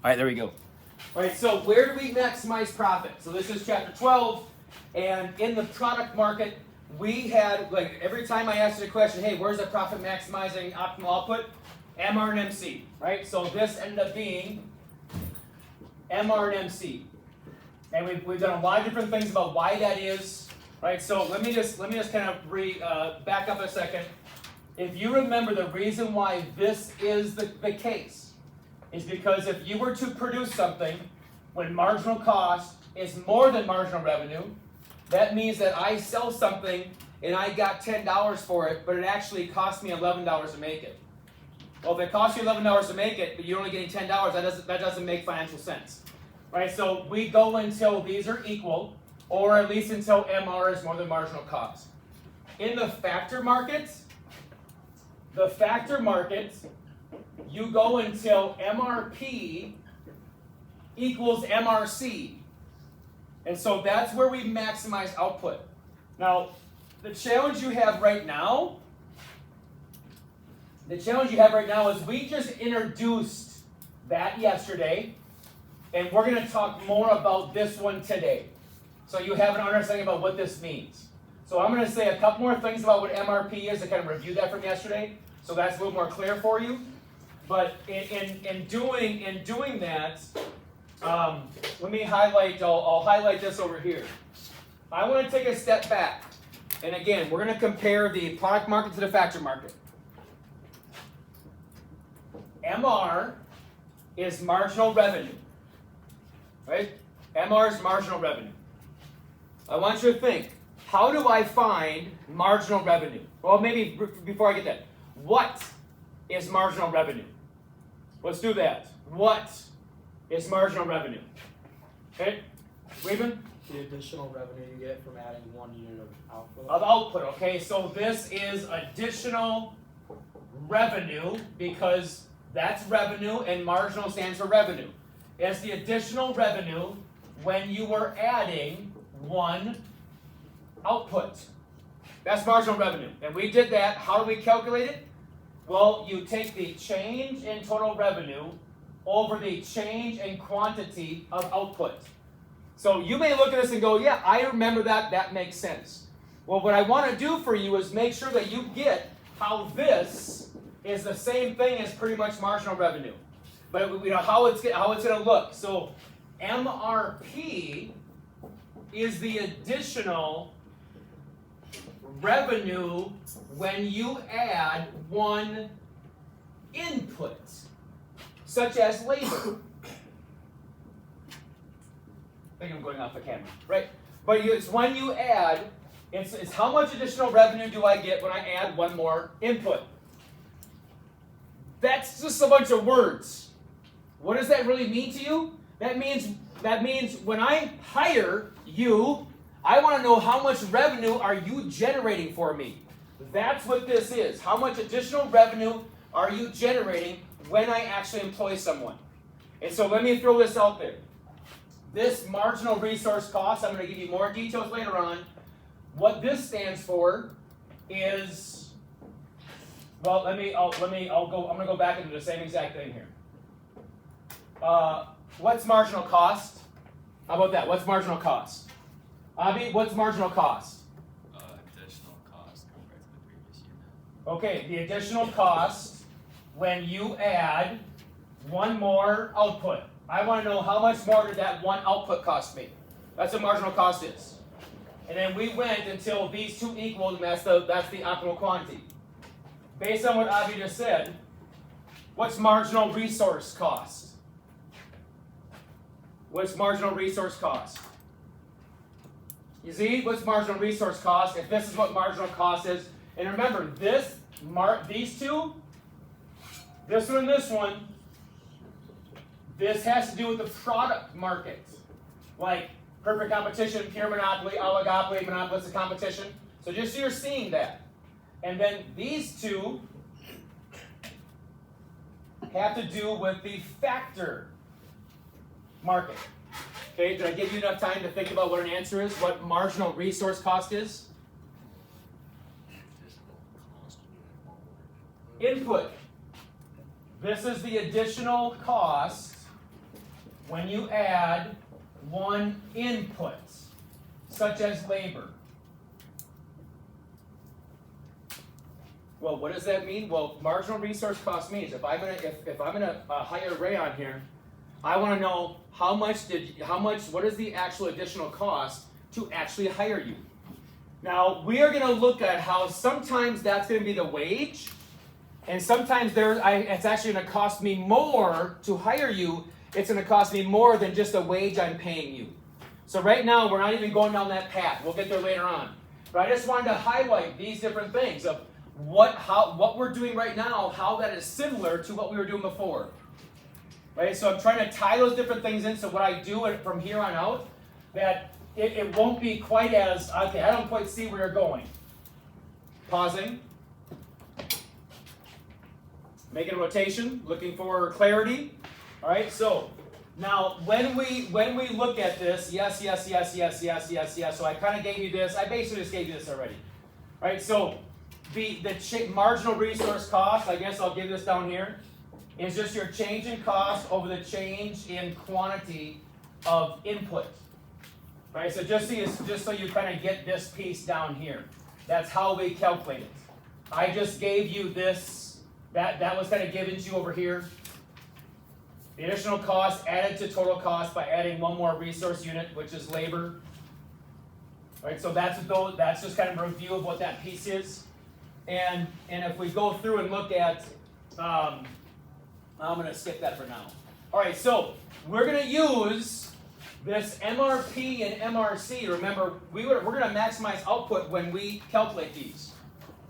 All right, there we go. All right, so where do we maximize profit? So this is chapter 12, and in the product market, we had, like, every time I asked you a question, hey, where's the profit maximizing optimal output? MR and MC, right? So this ended up being MR and MC. And we've done a lot of different things about why that is, right? So let me just kind of back up a second. If you remember, the reason why this is the case is because if you were to produce something when marginal cost is more than marginal revenue, that means that I sell something and I got $10 for it, but it actually cost me $11 to make it. Well, if it costs you $11 to make it, but you're only getting $10, that doesn't make financial sense, right? So we go until these are equal, or at least until MR is more than marginal cost. In the factor market, you go until MRP equals MRC. And so that's where we maximize output. Now, the challenge you have right now is we just introduced that yesterday, and we're going to talk more about this one today. So you have an understanding about what this means. So I'm going to say a couple more things about what MRP is to kind of review that from yesterday, so that's a little more clear for you. But in doing that, let me highlight. I'll highlight this over here. I want to take a step back, and again, we're going to compare the product market to the factor market. MR is marginal revenue, right? MR is marginal revenue. I want you to think, how do I find marginal revenue? Well, maybe before I get that, what is marginal revenue? Let's do that. What is marginal revenue? Okay, Weedman? The additional revenue you get from adding 1 unit of output. Of output, okay, so this is additional revenue because that's revenue and marginal stands for revenue. It's the additional revenue when you were adding 1 output. That's marginal revenue. And we did that. How do we calculate it? Well, you take the change in total revenue over the change in quantity of output. So you may look at this and go, yeah, I remember that. That makes sense. Well, what I want to do for you is make sure that you get how this is the same thing as pretty much marginal revenue. But you know how it's going to look. So MRP is the additional revenue when you add 1 input, such as labor. I think I'm going off the camera, right? But it's when you add, it's how much additional revenue do I get when I add 1 more input. That's just a bunch of words. What does that really mean to you? That means when I hire you, I want to know how much revenue are you generating for me. That's what this is. How much additional revenue are you generating when I actually employ someone? And so let me throw this out there. This marginal resource cost, I'm going to give you more details later on. What this stands for is, well, I'm going to go back into the same exact thing here. What's marginal cost? How about that? What's marginal cost? Avi, what's marginal cost? Additional cost compared to the previous unit. Okay, the additional cost when you add 1 more output. I want to know how much more did that 1 output cost me. That's what marginal cost is. And then we went until these 2 equal, and that's the optimal quantity. Based on what Avi just said, what's marginal resource cost? What's marginal resource cost? You see, what's marginal resource cost? If this is what marginal cost is, and remember, these 2, this one and this one, this has to do with the product market, like perfect competition, pure monopoly, oligopoly, monopolistic competition. So just so you're seeing that. And then these 2 have to do with the factor market. Okay, did I give you enough time to think about what an answer is? What marginal resource cost is? Input. This is the additional cost when you add one input, such as labor. Well, what does that mean? Well, marginal resource cost means if I'm gonna hire Ray on here, I want to know what is the actual additional cost to actually hire you. Now we are gonna look at how sometimes that's gonna be the wage, and sometimes it's actually gonna cost me more to hire you. It's gonna cost me more than just the wage I'm paying you. So right now we're not even going down that path. We'll get there later on. But I just wanted to highlight these different things of what we're doing right now, how that is similar to what we were doing before. Right? So I'm trying to tie those different things in so what I do from here on out, that it won't be quite as, okay, I don't quite see where you're going. Pausing. Making a rotation, looking for clarity. All right, so now when we look at this, yes. So I kind of gave you this. I basically just gave you this already. All right, so the marginal resource cost, I guess I'll give this down here, is just your change in cost over the change in quantity of input. Right, so just so you kind of get this piece down here. That's how we calculate it. I just gave you this, that was kind of given to you over here. The additional cost added to total cost by adding one more resource unit, which is labor. Right, so that's just kind of a review of what that piece is. And if we go through and look at, I'm going to skip that for now. All right, so we're going to use this MRP and MRC. Remember, we're going to maximize output when we calculate these.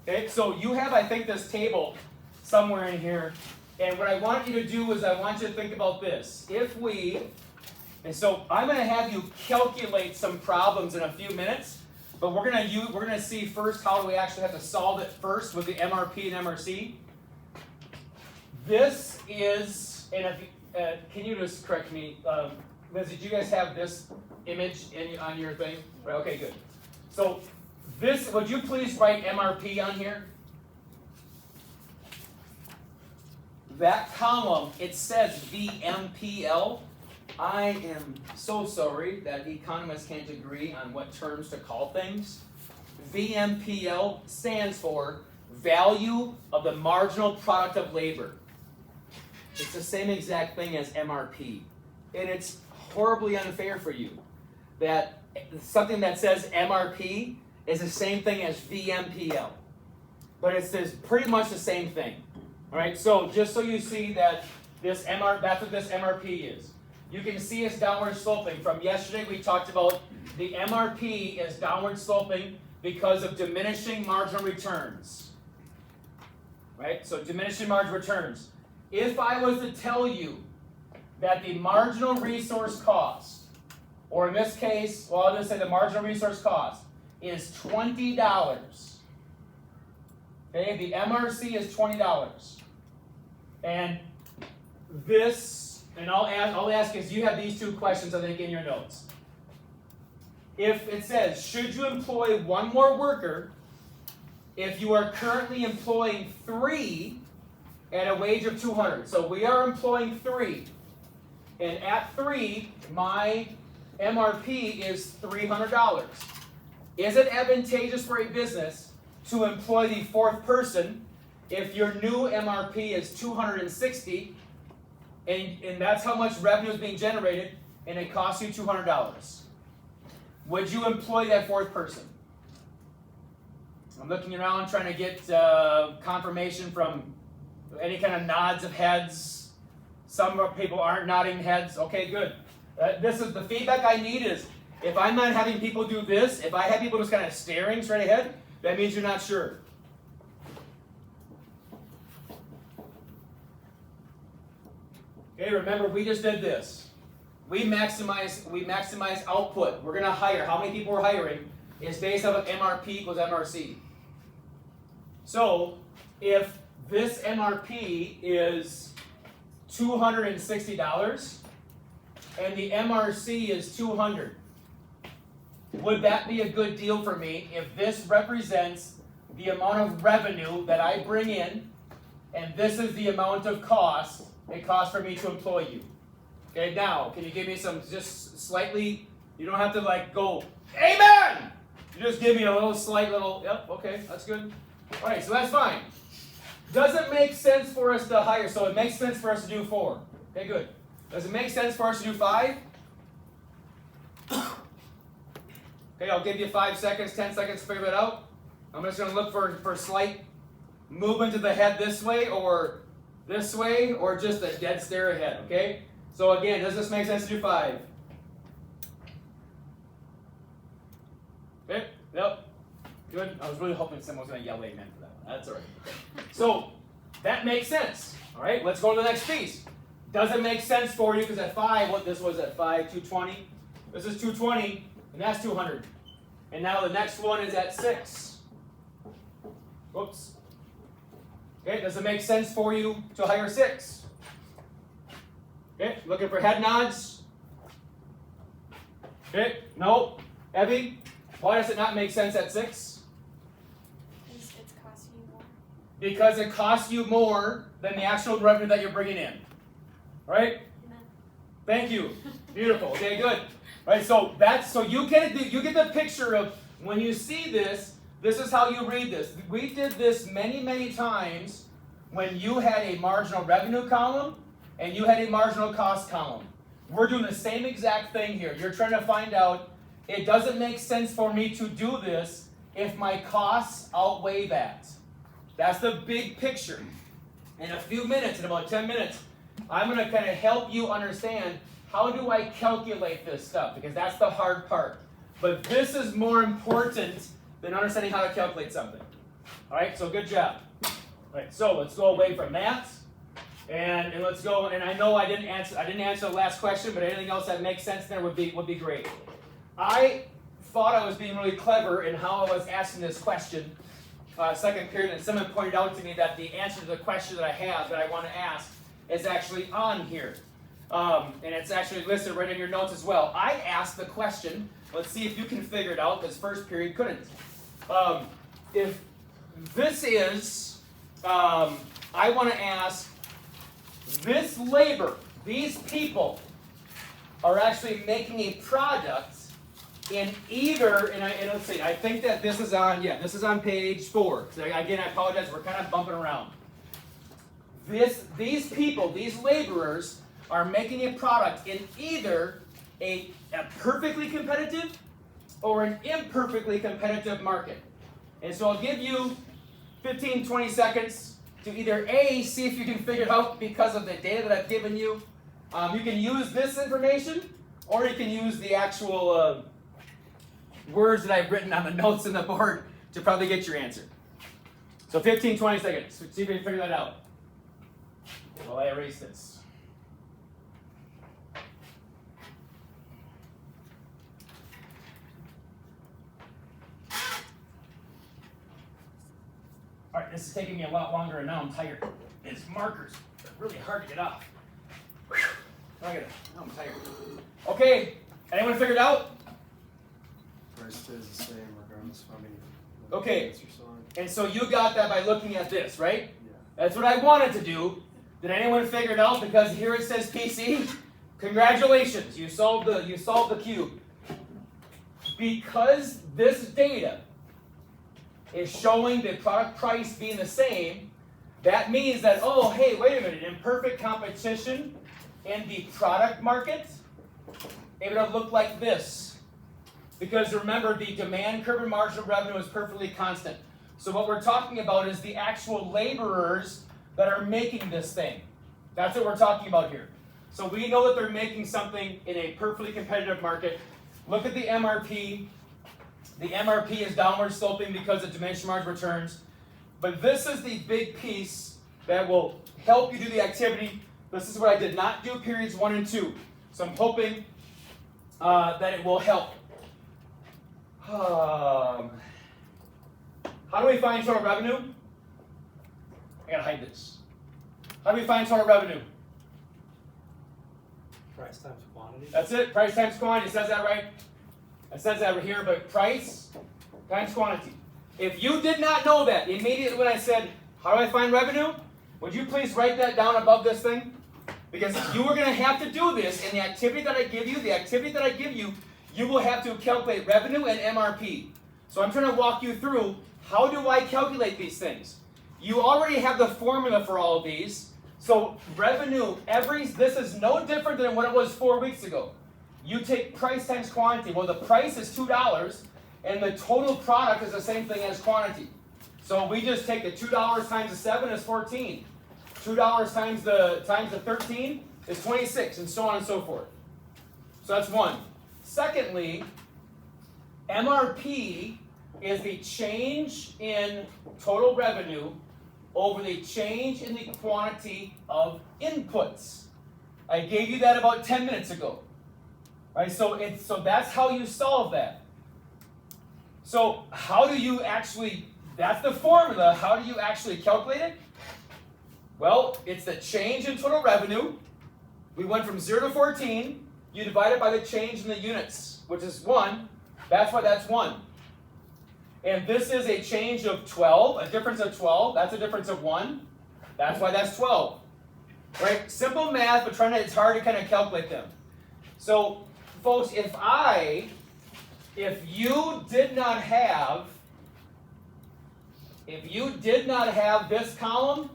Okay, so you have, I think, this table somewhere in here. And what I want you to do is I want you to think about this. And so I'm going to have you calculate some problems in a few minutes. But we're going to see first how do we actually have to solve it first with the MRP and MRC. This is, and can you just correct me, Liz, did you guys have this image on your thing? Right, okay, good. So this, would you please write MRP on here? That column, it says VMPL. I am so sorry that economists can't agree on what terms to call things. VMPL stands for value of the marginal product of labor. It's the same exact thing as MRP. And it's horribly unfair for you that something that says MRP is the same thing as VMPL. But it's pretty much the same thing. All right, so just so you see that that's what this MRP is. You can see it's downward sloping. From yesterday we talked about the MRP is downward sloping because of diminishing marginal returns. Right? So diminishing marginal returns. If I was to tell you that the marginal resource cost, or in this case, well, I'll just say the marginal resource cost is $20. Okay, the MRC is $20. And this, and I'll ask is you have these two questions, I think, in your notes. If it says, should you employ one more worker if you are currently employing 3 at a wage of $200? So we are employing 3. And at 3, my MRP is $300. Is it advantageous for a business to employ the 4th person if your new MRP is $260 and that's how much revenue is being generated and it costs you $200? Would you employ that 4th person? I'm looking around trying to get confirmation from any kind of nods of heads. Some people aren't nodding heads. Okay, good. This is the feedback I need is if I'm not having people do this, if I have people just kind of staring straight ahead, that means you're not sure. Okay, remember we just did this. We maximize output. We're going to hire. How many people we're hiring is based on MRP equals MRC. So if this MRP is $260 and the MRC is $200, would that be a good deal for me if this represents the amount of revenue that I bring in and this is the amount of cost it costs for me to employ you? Okay, now, can you give me some just slightly, you don't have to like go, amen! You just give me a little slight little, yep, okay, that's good. All right, so that's fine. Does it make sense for us to hire? So it makes sense for us to do 4. Okay, good. Does it make sense for us to do 5? Okay, I'll give you 5 seconds, 10 seconds to figure that out. I'm just going to look for slight movement of the head this way, or just a dead stare ahead, okay? So again, does this make sense to do 5? Okay, yep. Good. I was really hoping someone was going to yell amen for that one. That's all right. So that makes sense. All right, let's go to the next piece. Does it make sense for you? Because at 5, what this was at 5, 220. This is 220, and that's 200. And now the next one is at 6. Whoops. Okay, does it make sense for you to hire 6? Okay, looking for head nods. Okay, no. Evie, why does it not make sense at 6? It's costing you more. Because it costs you more than the actual revenue that you're bringing in. Right? Amen. Thank you. Beautiful. Okay, good. Right, so you get the picture of when you see this. This is how you read this. We did this many, many times when you had a marginal revenue column and you had a marginal cost column. We're doing the same exact thing here. You're trying to find out, it doesn't make sense for me to do this if my costs outweigh that. That's the big picture. In a few minutes, in about 10 minutes, I'm going to kind of help you understand how do I calculate this stuff, because that's the hard part. But this is more important than understanding how to calculate something. All right, so good job. All right, so let's go away from that, and let's go. And I know I didn't answer the last question, but anything else that makes sense there would be great. I thought I was being really clever in how I was asking this question, second period, and someone pointed out to me that the answer to the question that I have that I want to ask is actually on here. And it's actually listed right in your notes as well. I asked the question, let's see if you can figure it out, this first period couldn't. If this is, I want to ask, this labor, these people are actually making a product in either, and let's see, I think that this is on page 4. So again, I apologize, we're kind of bumping around. These people, these laborers, are making a product in either a perfectly competitive or an imperfectly competitive market. And so I'll give you 15, 20 seconds to either A, see if you can figure it out because of the data that I've given you. You can use this information, or you can use the actual words that I've written on the notes in the board to probably get your answer. So 15, 20 seconds. See if you can figure that out. While I erase this. All right, this is taking me a lot longer, and now I'm tired. These markers are really hard to get off. Whew. Now I'm tired. Okay, anyone figured it out? Price stays the same regardless of how many Okay. units you're selling. And so you got that by looking at this, right? Yeah. That's what I wanted to do. Did anyone figure it out? Because here it says PC. Congratulations, you solved the cube. Because this data is showing the product price being the same, that means that, oh, hey, wait a minute, in perfect competition in the product market, it would look like this. Because remember, the demand curve and marginal revenue is perfectly constant. So what we're talking about is the actual laborers that are making this thing. That's what we're talking about here. So we know that they're making something in a perfectly competitive market. Look at the MRP. The MRP is downward sloping because of diminishing margin returns. But this is the big piece that will help you do the activity. This is what I did not do periods 1 and 2. So I'm hoping that it will help. How do we find total revenue? I gotta hide this. How do we find total revenue? Price times quantity. That's it, price times quantity. It says that right? It says that right here, but price times quantity. If you did not know that, immediately when I said, how do I find revenue? Would you please write that down above this thing? Because you are going to have to do this in the activity that I give you, you will have to calculate revenue and MRP. So I'm trying to walk you through, how do I calculate these things? You already have the formula for all of these. So revenue, this is no different than what it was 4 weeks ago. You take price times quantity. Well, the price is $2, and the total product is the same thing as quantity. So we just take the $2 times the 7 is 14. $2 times the 13 is 26, and so on and so forth. So that's one. Secondly, MRP is the change in total revenue over the change in the quantity of inputs. I gave you that about 10 minutes ago. Right? So that's how you solve that. So how do you actually, that's the formula, how do you actually calculate it? Well, it's the change in total revenue. We went from 0 to 14. You divide it by the change in the units, which is 1. That's why that's 1. And this is a change of 12, a difference of 12. That's a difference of 1. That's why that's 12. Right? Simple math, but it's hard to kind of calculate them. So, folks, if you did not have this column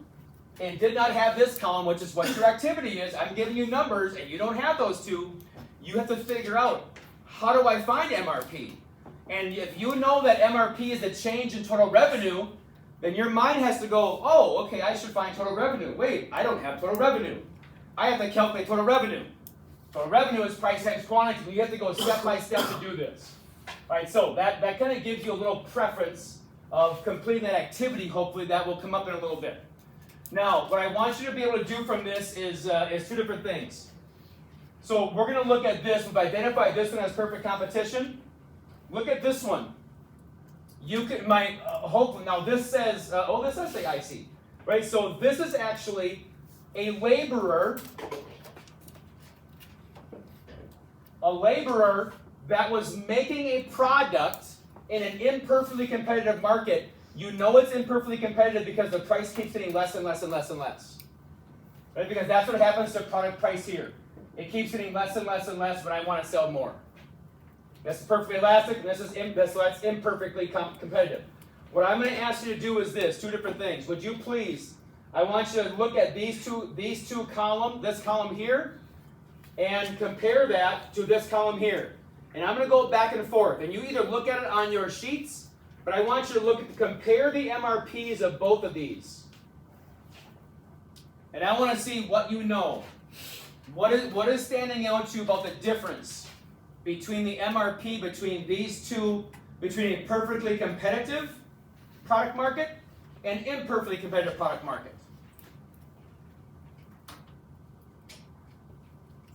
and did not have this column, which is what your activity is, I'm giving you numbers and you don't have those two, you have to figure out, how do I find MRP? And if you know that MRP is the change in total revenue, then your mind has to go, oh, okay, I should find total revenue. Wait, I don't have total revenue. I have to calculate total revenue. Total revenue is price times quantity. You have to go step by step to do this. All right, so that kind of gives you a little preference of completing that activity. Hopefully that will come up in a little bit. Now, what I want you to be able to do from this is 2 different things. So we're going to look at this. We've identified this one as perfect competition. Look at this one. You can hopefully now this says this does say IC, right? So this is actually a laborer that was making a product in an imperfectly competitive market. You know it's imperfectly competitive because the price keeps getting less and less and less and less. Right? Because that's what happens to product price here. It keeps getting less and less and less when I want to sell more. This is perfectly elastic, and so that's imperfectly competitive. What I'm going to ask you to do is this, 2 different things. Would you please, I want you to look at these two columns, this column here, and compare that to this column here. And I'm going to go back and forth, and you either look at it on your sheets, but I want you to compare the MRPs of both of these. And I want to see what you know. What is standing out to you about the difference between the MRP between these two, between a perfectly competitive product market and imperfectly competitive product market?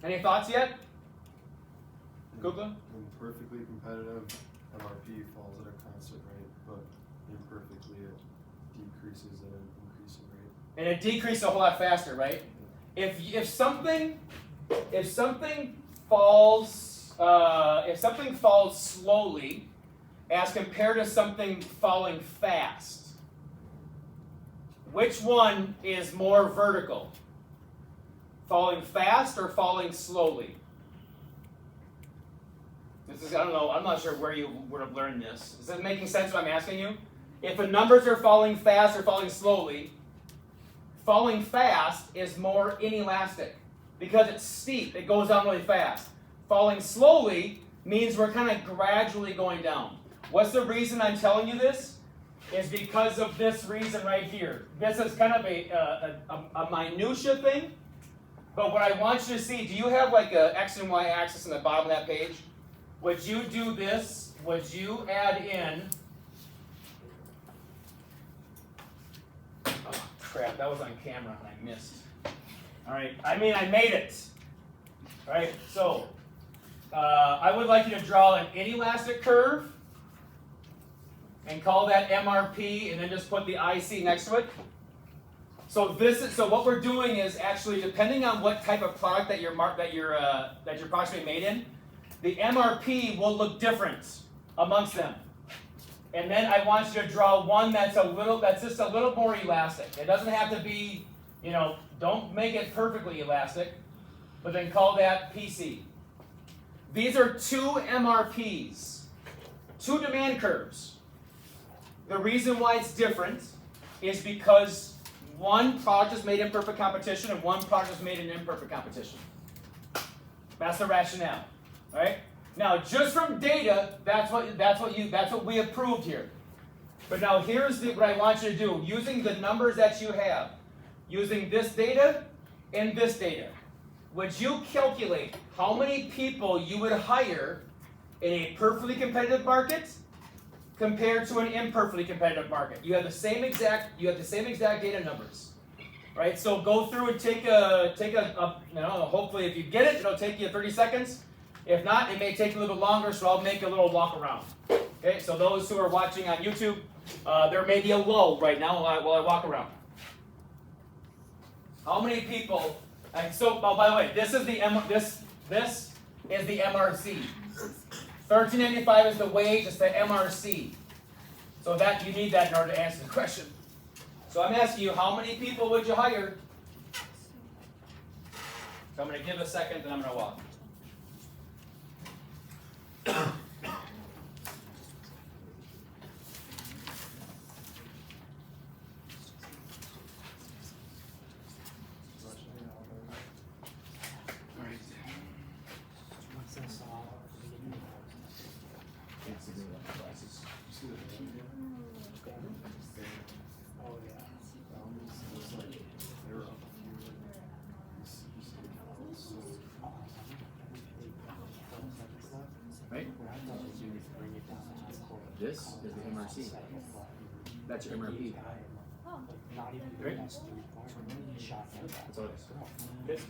Any thoughts yet? Kukla? In perfectly competitive, MRP falls at a constant rate, but imperfectly it decreases at an increasing rate. And it decreases a whole lot faster, right? If something falls slowly as compared to something falling fast, which one is more vertical? Falling fast or falling slowly? I don't know, I'm not sure where you would have learned this. Is it making sense what I'm asking you? If the numbers are falling fast or falling slowly, falling fast is more inelastic because it's steep, it goes down really fast. Falling slowly means we're kind of gradually going down. What's the reason I'm telling you this? Is because of this reason right here. This is kind of a minutia thing, but what I want you to see, do you have like a X and Y axis on the bottom of that page? Would you do this? Would you add in, oh crap, that was on camera and I missed. All right, I made it. All right, so I would like you to draw an inelastic curve and call that MRP, and then just put the IC next to it. So what we're doing is actually, depending on what type of product that your product's being made in, the MRP will look different amongst them. And then I want you to draw one that's just a little more elastic. It doesn't have to be, Don't make it perfectly elastic, but then call that PC. These are two MRPs, two demand curves. The reason why it's different is because one product is made in perfect competition and one product is made in imperfect competition. That's the rationale, right? Now, just from data, that's what we approved here. But now here's what I want you to do. Using the numbers that you have, using this data and this data, would you calculate how many people you would hire in a perfectly competitive market compared to an imperfectly competitive market? You have the same exact data numbers, right? So go through and take a hopefully if you get it, it'll take you 30 seconds. If not, it may take a little bit longer, so I'll make a little walk around. Okay, so those who are watching on YouTube, there may be a lull right now while I walk around. How many people? And so, oh, by the way, this is the MRC. 1395 is the wage. It's the MRC. So that you need that in order to answer the question. So I'm asking you, how many people would you hire? So I'm going to give a second, then I'm going to walk. Oh, yeah. It's like they were up here. Right? This is the MRC. That's your MRP. Right? That's all it is.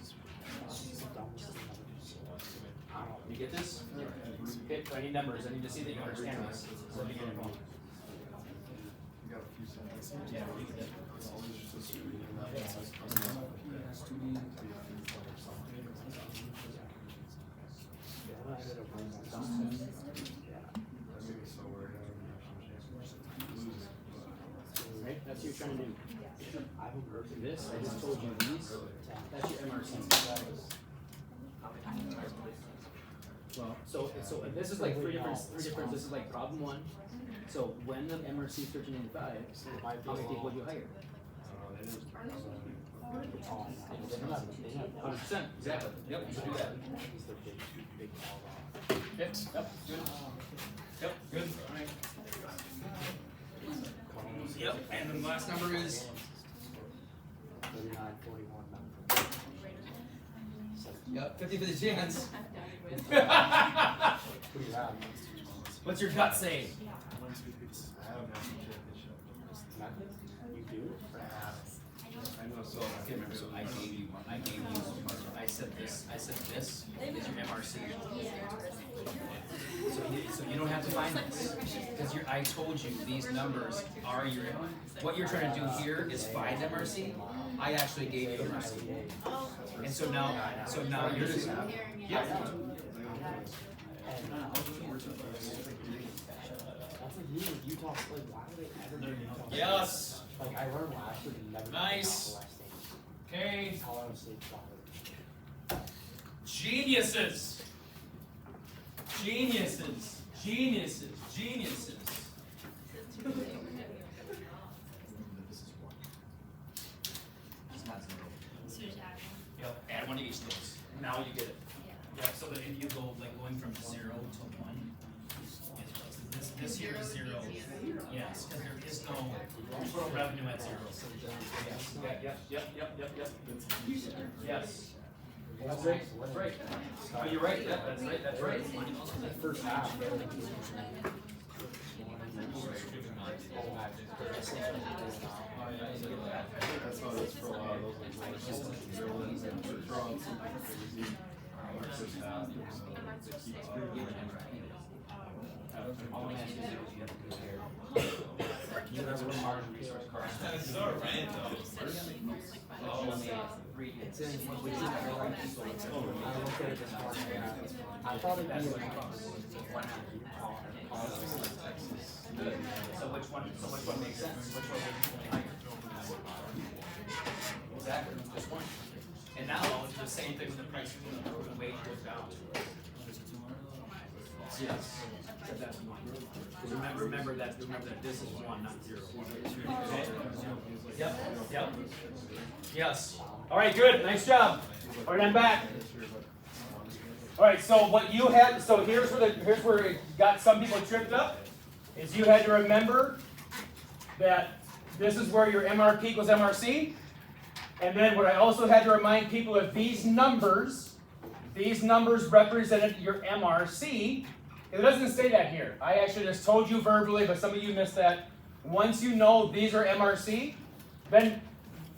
You get this? Okay, I need numbers. I need to see that you understand this. So let me get it going. You got a few seconds. Yeah. Right? That's what you're trying to do. This, I just told you these. That's your MRC. Well, so this is like three different. This is like problem one. So when the MRC is 1395, how many people would you hire? 100%. Exactly. Yep. You should do that. Yep. Good. Yep. Good. All right. Yep. And then the last number is. 3941. Yep. 50 for the chance. What do you have? What's your gut saying? I have a national championship. You do? I know, so I can't remember. So I gave you one. I said this is your MRC. So you don't have to find this because I told you these numbers are your. What you're trying to do here is find MRC. I actually gave you MRC, and so now you're just. Yeah. That's like you, Utah, like, why do they ever do Utah? Yes. Like, I learned last year to never Nice. Okay. Colorado State chocolate. Geniuses. Geniuses. Geniuses. Geniuses. Yep. Add one to each of those. Now you get it. Yeah. So that if you go like going from 0 to 1. This here is 0. Yes, because there is no revenue at 0. So yes. Yep. Yes. That's right. That's right. Oh, you're right. That's right. That's right. First half. That's how it is for a lot of those. Like, they're ones that are drawing something crazy. First half, so they keep doing it. That's what margin resource cards. That's so random. It's in what we do. I looked at it this morning. I thought it'd be like So which one makes sense? Which one makes sense? Exactly, just one. And now it's the same thing with the price when the weight goes down. Yes. Remember that this is one, not zero. Okay? Yep. Yes. All right, good. Nice job. All right, I'm back. All right, so what you had, so here's where it got some people tripped up, is you had to remember that this is where your MRP equals MRC. And then what I also had to remind people of these numbers represented your MRC. It doesn't say that here. I actually just told you verbally, but some of you missed that. Once you know these are MRC, then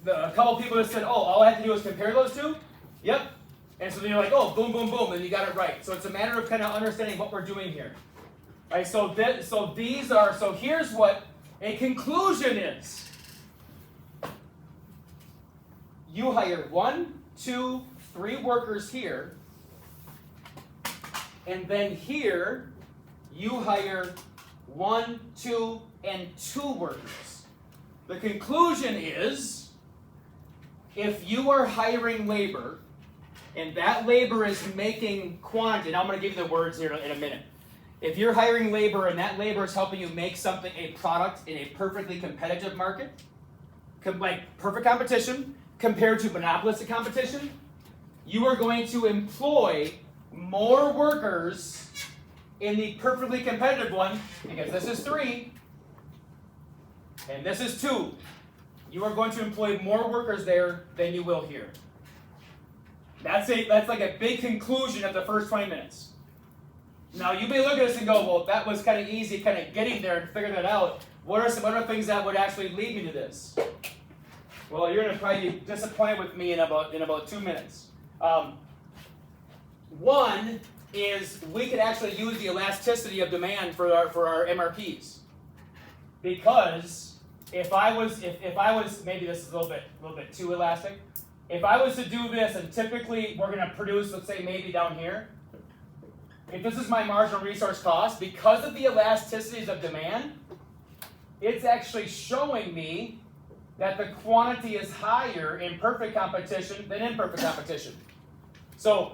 a couple people just said, oh, all I have to do is compare those two? Yep. And so then you're like, oh, boom, boom, boom, and you got it right. So it's a matter of kind of understanding what we're doing here. All right, so here's what a conclusion is. You hire 1, 2, 3 workers here, and then here you hire 1, 2, and 2 workers. The conclusion is, if you are hiring labor, and that labor is making quantity, and I'm going to give you the words here in a minute. If you're hiring labor and that labor is helping you make something, a product in a perfectly competitive market, like perfect competition, compared to monopolistic competition, you are going to employ more workers in the perfectly competitive one, because this is 3, and this is 2. You are going to employ more workers there than you will here. That's like a big conclusion of the first 20 minutes. Now you may look at this and go, well, that was kind of easy, kind of getting there and figuring that out. What are some other things that would actually lead me to this? Well, you're going to probably be disappointed with me in about 2 minutes. One is we could actually use the elasticity of demand for our MRPs, because if I was maybe this is a little bit too elastic. If I was to do this, and typically we're going to produce, let's say maybe down here, if this is my marginal resource cost, because of the elasticities of demand, it's actually showing me that the quantity is higher in perfect competition than imperfect competition. So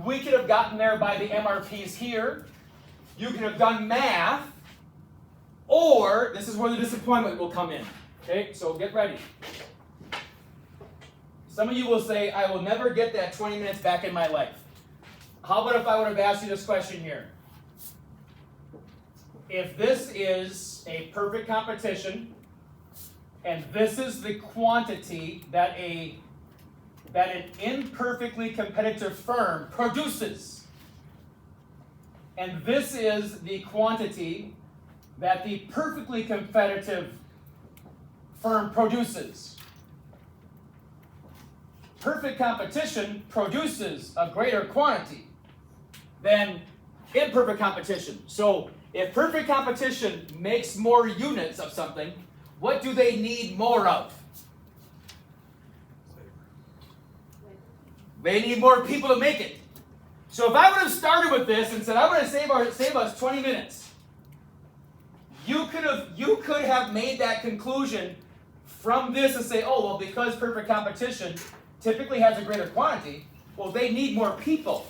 we could have gotten there by the MRPs here. You could have done math, or this is where the disappointment will come in. Okay, so get ready. Some of you will say, I will never get that 20 minutes back in my life. How about if I would have asked you this question here? If this is a perfect competition, and this is the quantity that an imperfectly competitive firm produces, and this is the quantity that the perfectly competitive firm produces. Perfect competition produces a greater quantity than imperfect competition. So if perfect competition makes more units of something, what do they need more of? They need more people to make it. So if I would have started with this and said, I'm going to save us 20 minutes, you could have made that conclusion from this and say, oh, well, because perfect competition typically has a greater quantity, well, they need more people.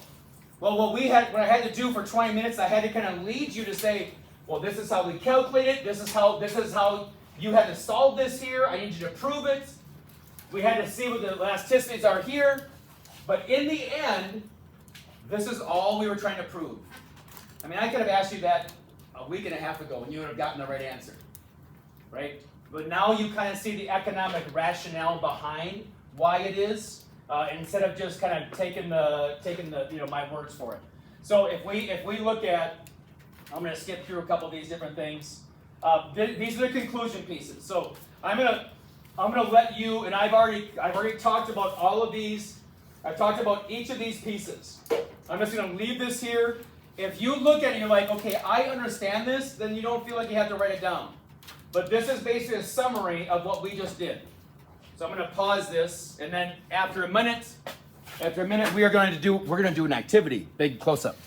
Well, what I had to do for 20 minutes, I had to kind of lead you to say, well, this is how we calculate it. This is how you had to solve this here. I need you to prove it. We had to see what the elasticities are here. But in the end, this is all we were trying to prove. I mean, I could have asked you that a week and a half ago and you would have gotten the right answer, right? But now you kind of see the economic rationale behind why it is, instead of just kind of taking the my words for it. So if we look at, I'm going to skip through a couple of these different things. These are the conclusion pieces. So I'm gonna let you, and I've already talked about all of these. I've talked about each of these pieces. I'm just going to leave this here. If you look at it and you're like, okay, I understand this, then you don't feel like you have to write it down. But this is basically a summary of what we just did. So I'm going to pause this, and then after a minute, we're going to do an activity. Big close up.